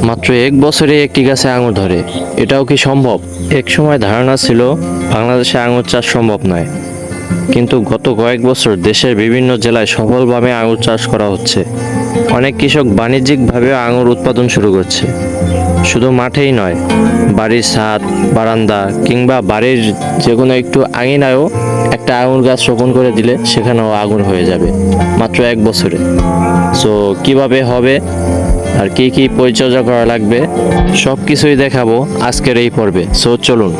মাত্র 1 বছরে একটি গাছে আঙুর ধরে, এটাও কি সম্ভব? এক সময় ধারণা ছিল বাংলাদেশে আঙুর চাষ সম্ভব নয়, কিন্তু গত কয়েক বছর দেশের বিভিন্ন জেলায় সফলভাবে আঙুর চাষ করা হচ্ছে। অনেক কৃষক বাণিজ্যিকভাবে আঙুর উৎপাদন শুরু করছে। শুধু মাঠেই নয়, বাড়ির ছাদ, বারান্দা কিংবা বাড়ির যে কোনো একটু আঙিনায়ও একটা আঙুর গাছ রোপণ করে দিলে সেখানেও আঙুর হয়ে যাবে মাত্র 1 বছরে। সো কিভাবে হবে আর কি কি পরিচর্যা করা লাগবে সব কিছুই দেখাবো আজকের এই পর্বে। সো চলুন।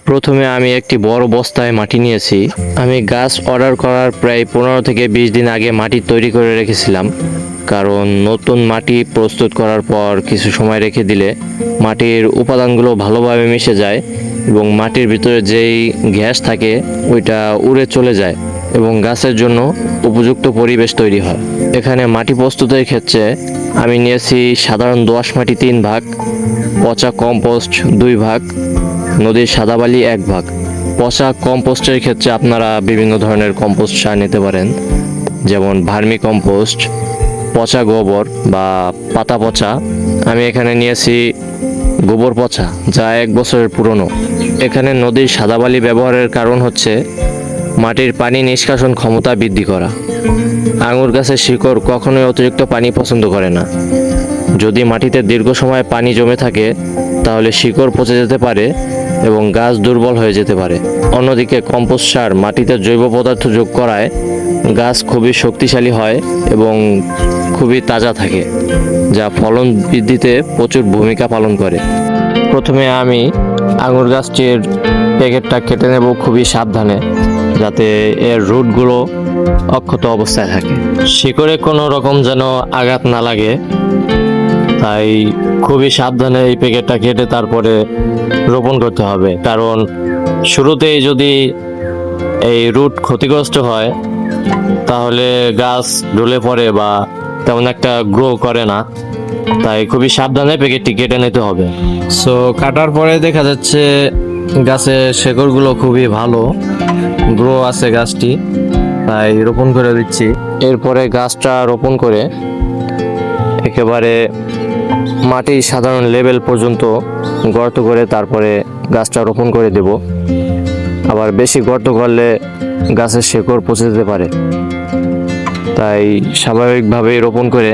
প্রথমে আমি একটি বড় বস্তায় মাটি নিয়েছি। আমি গাছ অর্ডার করার প্রায় 15 থেকে 20 দিন আগে মাটি তৈরি করে রেখেছিলাম, কারণ নতুন মাটি প্রস্তুত করার পর কিছু সময় রেখে দিলে মাটির উপাদানগুলো ভালোভাবে মিশে যায় এবং মাটির ভিতরে যেই গ্যাস থাকে ওইটা উড়ে চলে যায় এবং গাছের জন্য উপযুক্ত পরিবেশ তৈরি হয়। এখানে মাটি প্রস্তুতের ক্ষেত্রে আমি নিয়েছি সাধারণ দোআঁশ মাটি 3 ভাগ, পচা কম্পোস্ট 2 ভাগ, নদীর সাদা বালি 1 ভাগ। পচা কম্পোস্টের ক্ষেত্রে আপনারা বিভিন্ন ধরনের কম্পোস্ট সার নিতে পারেন, যেমন ভার্মি কম্পোস্ট, পচা গোবর বা পাতা পচা। আমি এখানে নিয়েছি গোবর পচা, যা 1 বছরের পুরনো। এখানে নদীর সাদা বালি ব্যবহারের কারণ হচ্ছে মাটির পানি নিষ্কাশন ক্ষমতা বৃদ্ধি করা। আঙুর গাছের শিকড় কখনোই অতিরিক্ত পানি পছন্দ করে না। যদি মাটিতে দীর্ঘ সময় পানি জমে থাকে তাহলে শিকড় পচে যেতে পারে এবং গাছ দুর্বল হয়ে যেতে পারে। অন্যদিকে কম্পোস্ট সার মাটিতে জৈব পদার্থ যোগ করায় গাছ খুবই শক্তিশালী হয় এবং খুবই তাজা থাকে, যা ফলন বৃদ্ধিতে প্রচুর ভূমিকা পালন করে। প্রথমে আমি আঙুর গাছটির প্যাকেটটা কেটে নেব খুবই সাবধানে, যাতে এর রুটগুলো অক্ষত অবস্থায় থাকে, শিকড়ে কোনো রকম যেন আঘাত না লাগে। তাই খুবই সাবধানে এই প্যাকেটটা কেটে তারপরে রোপণ করতে হবে, কারণ শুরুতেই যদি এই রুট ক্ষতিগ্রস্ত হয় তাহলে গাছ ঢলে পড়ে বা তেমন একটা গ্রো করে না। তাই খুবই সাবধানে প্যাকেটটি কেটে নিতে হবে। সো কাটার পরে দেখা যাচ্ছে গাছের শেকড়গুলো খুবই ভালো গ্রো আছে গাছটি, তাই রোপণ করে দিচ্ছি। এরপরে গাছটা রোপণ করে একেবারে মাটির সাধারণ লেভেল পর্যন্ত গর্ত করে তারপরে গাছটা রোপণ করে দেব। আবার বেশি গর্ত করলে গাছের শেকড় পচে যেতে পারে, তাই স্বাভাবিকভাবেই রোপণ করে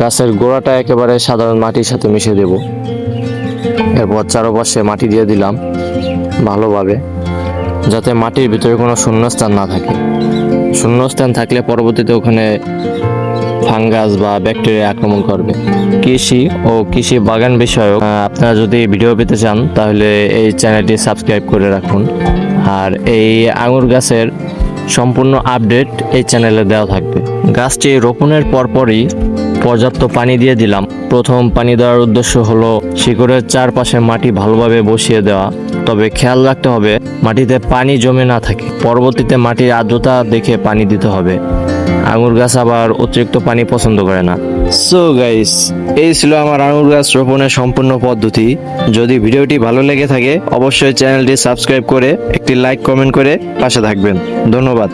গাছের গোড়াটা একেবারে সাধারণ মাটির সাথে মিশিয়ে দেব। এরপর চারপাশে মাটি দিয়ে দিলাম ভালোভাবে, যাতে মাটির ভিতরে কোনো শূন্যস্থান না থাকে। শূন্যস্থান থাকলে পরবর্তীতে ওখানে ফাঙ্গাস বা ব্যাকটেরিয়া আক্রমণ করবে। কৃষি ও কৃষি বাগান বিষয়ক আপনারা যদি ভিডিও পেতে চান তাহলে এই চ্যানেলটি সাবস্ক্রাইব করে রাখুন। আর এই আঙুর গাছের সম্পূর্ণ আপডেট এই চ্যানেলে দেওয়া থাকবে। গাছটি রোপণের পরপরই পর্যাপ্ত পানি দিয়ে দিলাম। প্রথম পানি দেওয়ার উদ্দেশ্য হলো শিকড়ের চারপাশে মাটি ভালোভাবে বসিয়ে দেওয়া, তবে খেয়াল রাখতে হবে মাটিতে পানি জমে না থাকে। পরবর্তীতে মাটির আর্দ্রতা দেখে পানি দিতে হবে। আঙুর গাছ আবার অতিরিক্ত পানি পছন্দ করে না। সো গাইস, এই ছিল আমার আঙুর গাছ রোপণের সম্পূর্ণ পদ্ধতি। যদি ভিডিওটি ভালো লেগে থাকে অবশ্যই চ্যানেলটি সাবস্ক্রাইব করে একটি লাইক কমেন্ট করে পাশে থাকবেন। ধন্যবাদ।